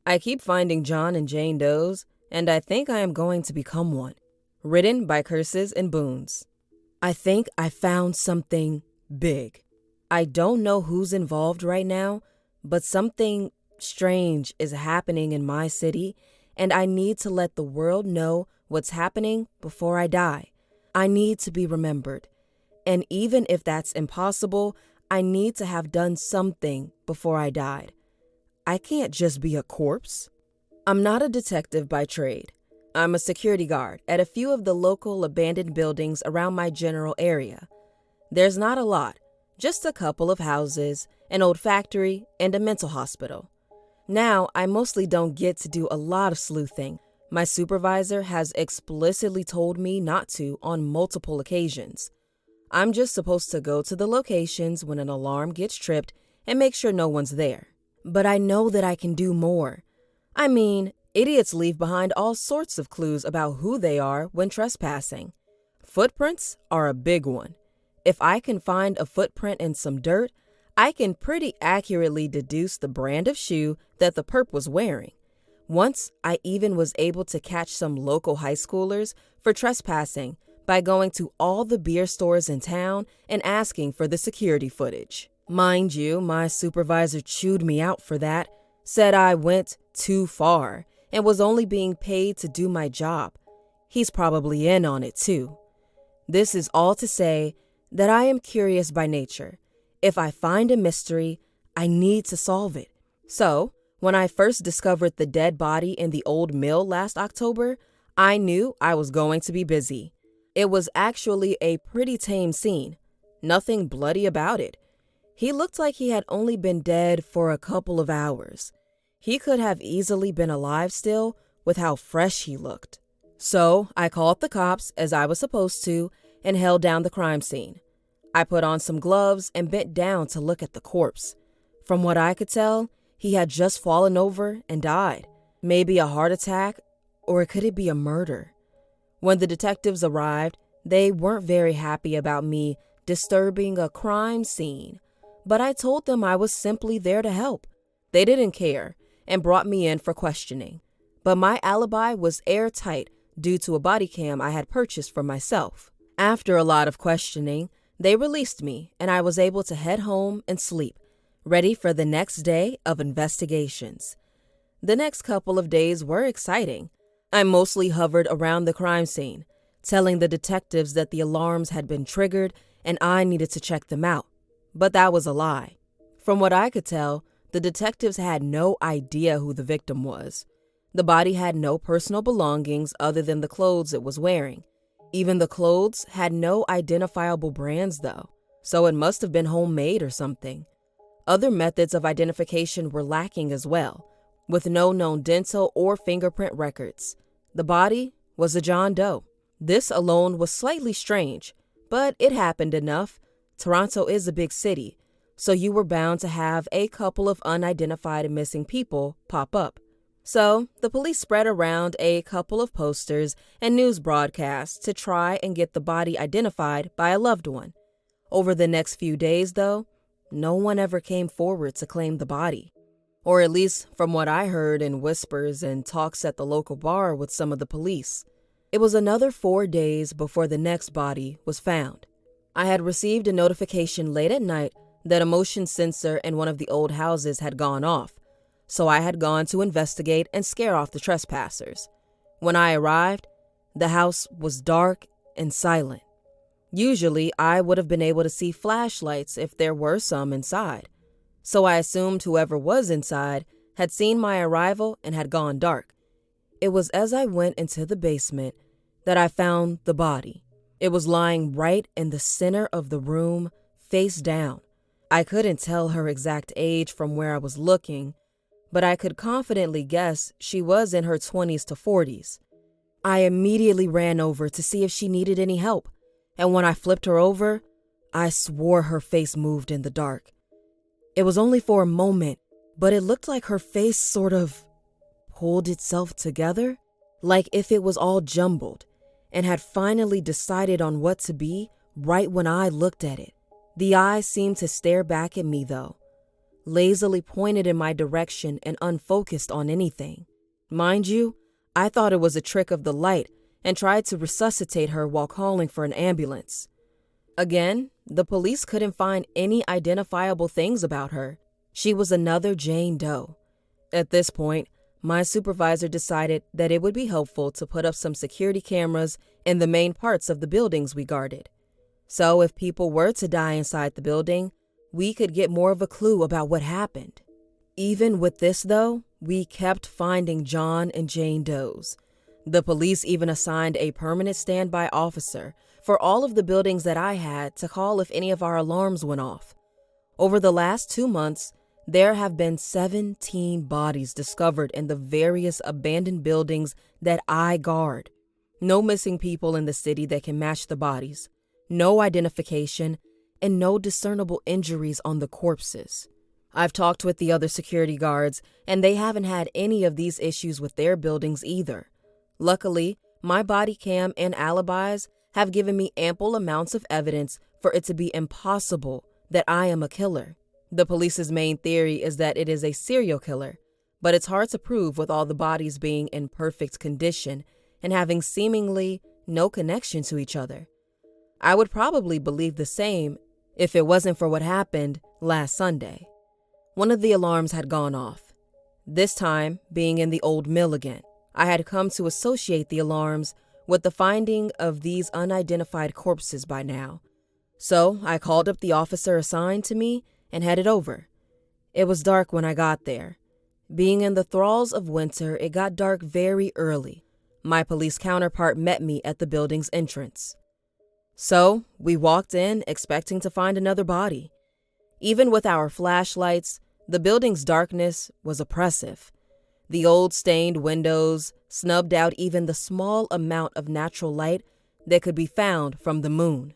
I keep finding John and Jane Does, and I think I am going to become one. Written by Curses and Boons. I think I found something big. I don't know who's involved right now, but something strange is happening in my city, and I need to let the world know what's happening before I die. I need to be remembered. And even if that's impossible, I need to have done something before I died. I can't just be a corpse. I'm not a detective by trade. I'm a security guard at a few of the local abandoned buildings around my general area. There's not a lot, just a couple of houses, an old factory, and a mental hospital. Now, I mostly don't get to do a lot of sleuthing. My supervisor has explicitly told me not to on multiple occasions. I'm just supposed to go to the locations when an alarm gets tripped and make sure no one's there. But I know that I can do more. I mean, idiots leave behind all sorts of clues about who they are when trespassing. Footprints are a big one. If I can find a footprint in some dirt, I can pretty accurately deduce the brand of shoe that the perp was wearing. Once, I even was able to catch some local high schoolers for trespassing by going to all the beer stores in town and asking for the security footage. Mind you, my supervisor chewed me out for that, said I went too far and was only being paid to do my job. He's probably in on it too. This is all to say that I am curious by nature. If I find a mystery, I need to solve it. So, when I first discovered the dead body in the old mill last October, I knew I was going to be busy. It was actually a pretty tame scene. Nothing bloody about it. He looked like he had only been dead for a couple of hours. He could have easily been alive still with how fresh he looked. So I called the cops as I was supposed to and held down the crime scene. I put on some gloves and bent down to look at the corpse. From what I could tell, he had just fallen over and died. Maybe a heart attack, or could it be a murder? When the detectives arrived, they weren't very happy about me disturbing a crime scene, but I told them I was simply there to help. They didn't care and brought me in for questioning, but my alibi was airtight due to a body cam I had purchased for myself. After a lot of questioning, they released me and I was able to head home and sleep, ready for the next day of investigations. The next couple of days were exciting. I mostly hovered around the crime scene, telling the detectives that the alarms had been triggered and I needed to check them out. But that was a lie. From what I could tell, the detectives had no idea who the victim was. The body had no personal belongings other than the clothes it was wearing. Even the clothes had no identifiable brands though, so it must have been homemade or something. Other methods of identification were lacking as well, with no known dental or fingerprint records. The body was a John Doe. This alone was slightly strange, but it happened enough. Toronto is a big city, so you were bound to have a couple of unidentified missing people pop up. So the police spread around a couple of posters and news broadcasts to try and get the body identified by a loved one. Over the next few days, though, no one ever came forward to claim the body. Or at least from what I heard in whispers and talks at the local bar with some of the police. It was another 4 days before the next body was found. I had received a notification late at night that a motion sensor in one of the old houses had gone off, so I had gone to investigate and scare off the trespassers. When I arrived, the house was dark and silent. Usually, I would have been able to see flashlights if there were some inside, so I assumed whoever was inside had seen my arrival and had gone dark. It was as I went into the basement that I found the body. It was lying right in the center of the room, face down. I couldn't tell her exact age from where I was looking, but I could confidently guess she was in her 20s to 40s. I immediately ran over to see if she needed any help, and when I flipped her over, I swore her face moved in the dark. It was only for a moment, but it looked like her face sort of pulled itself together, like if it was all jumbled, and had finally decided on what to be right when I looked at it. The eyes seemed to stare back at me, though. lazily pointed in my direction and unfocused on anything. Mind you, I thought it was a trick of the light and tried to resuscitate her while calling for an ambulance. Again, the police couldn't find any identifiable things about her. She was another Jane Doe. At this point, my supervisor decided that it would be helpful to put up some security cameras in the main parts of the buildings we guarded. So if people were to die inside the building, we could get more of a clue about what happened. Even with this, though, we kept finding John and Jane Does. The police even assigned a permanent standby officer for all of the buildings that I had to call if any of our alarms went off. Over the last 2 months, there have been 17 bodies discovered in the various abandoned buildings that I guard. No missing people in the city that can match the bodies, no identification, and no discernible injuries on the corpses. I've talked with the other security guards, and they haven't had any of these issues with their buildings either. Luckily, my body cam and alibis have given me ample amounts of evidence for it to be impossible that I am a killer. The police's main theory is that it is a serial killer, but it's hard to prove with all the bodies being in perfect condition and having seemingly no connection to each other. I would probably believe the same if it wasn't for what happened last Sunday. One of the alarms had gone off, this time being in the old mill again. I had come to associate the alarms with the finding of these unidentified corpses by now. So I called up the officer assigned to me and headed over. It was dark when I got there. Being in the thralls of winter, it got dark very early. My police counterpart met me at the building's entrance. So we walked in expecting to find another body. Even with our flashlights, the building's darkness was oppressive. The old stained windows snubbed out even the small amount of natural light that could be found from the moon.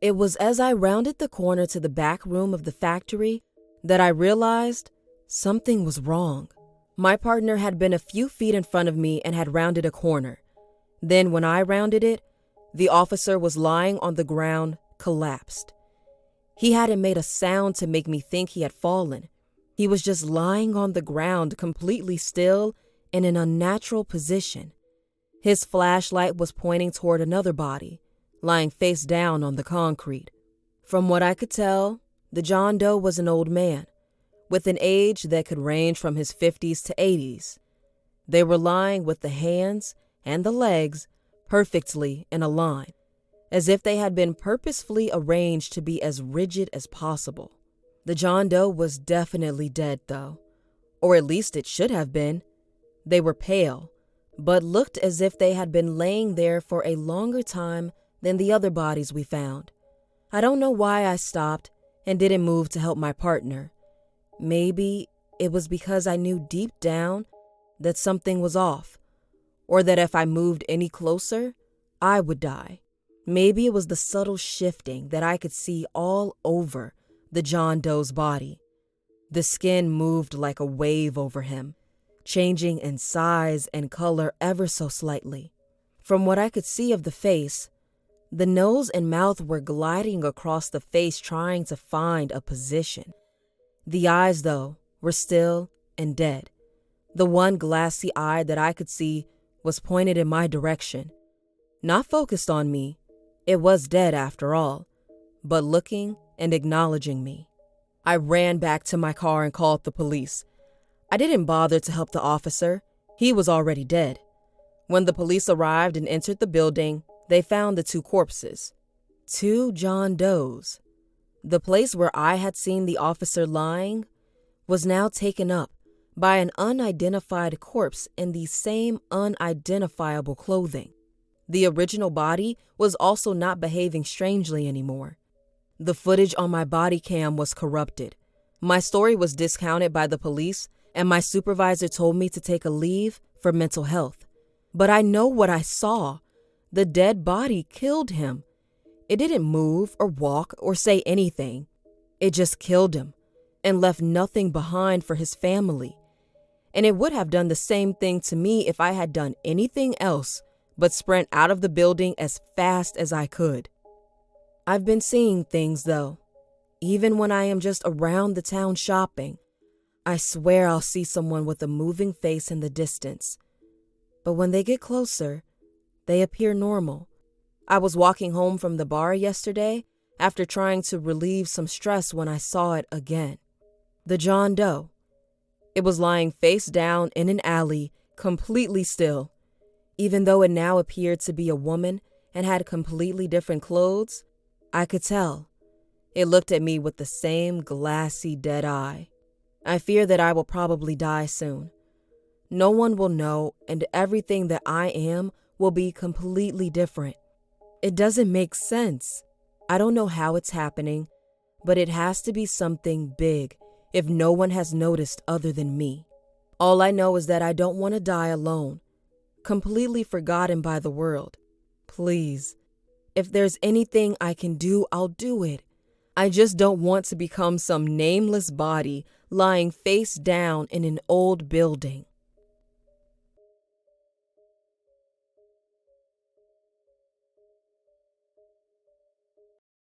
It was as I rounded the corner to the back room of the factory that I realized something was wrong. My partner had been a few feet in front of me and had rounded a corner. Then when I rounded it, the officer was lying on the ground, collapsed. He hadn't made a sound to make me think he had fallen. He was just lying on the ground, completely still, in an unnatural position. His flashlight was pointing toward another body, lying face down on the concrete. From what I could tell, the John Doe was an old man, with an age that could range from his 50s to 80s. They were lying with the hands and the legs perfectly in a line, as if they had been purposefully arranged to be as rigid as possible. The John Doe was definitely dead, though, or at least it should have been. They were pale, but looked as if they had been laying there for a longer time than the other bodies we found. I don't know why I stopped and didn't move to help my partner. Maybe it was because I knew deep down that something was off, or that if I moved any closer, I would die. Maybe it was the subtle shifting that I could see all over the John Doe's body. The skin moved like a wave over him, changing in size and color ever so slightly. From what I could see of the face, the nose and mouth were gliding across the face trying to find a position. The eyes, though, were still and dead. The one glassy eye that I could see was pointed in my direction. Not focused on me, it was dead after all, but looking and acknowledging me. I ran back to my car and called the police. I didn't bother to help the officer. He was already dead. When the police arrived and entered the building, they found the 2 corpses. 2 John Does. The place where I had seen the officer lying was now taken up by an unidentified corpse in the same unidentifiable clothing. The original body was also not behaving strangely anymore. The footage on my body cam was corrupted. My story was discounted by the police, and my supervisor told me to take a leave for mental health. But I know what I saw. The dead body killed him. It didn't move or walk or say anything. It just killed him and left nothing behind for his family. And it would have done the same thing to me if I had done anything else but sprint out of the building as fast as I could. I've been seeing things, though. even when I am just around the town shopping. I swear I'll see someone with a moving face in the distance. But when they get closer, they appear normal. I was walking home from the bar yesterday after trying to relieve some stress when I saw it again. The John Doe. It was lying face down in an alley, completely still. Even though it now appeared to be a woman and had completely different clothes, I could tell. It looked at me with the same glassy, dead eye. I fear that I will probably die soon. No one will know, and everything that I am will be completely different. It doesn't make sense. I don't know how it's happening, but it has to be something big if no one has noticed other than me. All I know is that I don't want to die alone, completely forgotten by the world. Please, if there's anything I can do, I'll do it. I just don't want to become some nameless body lying face down in an old building.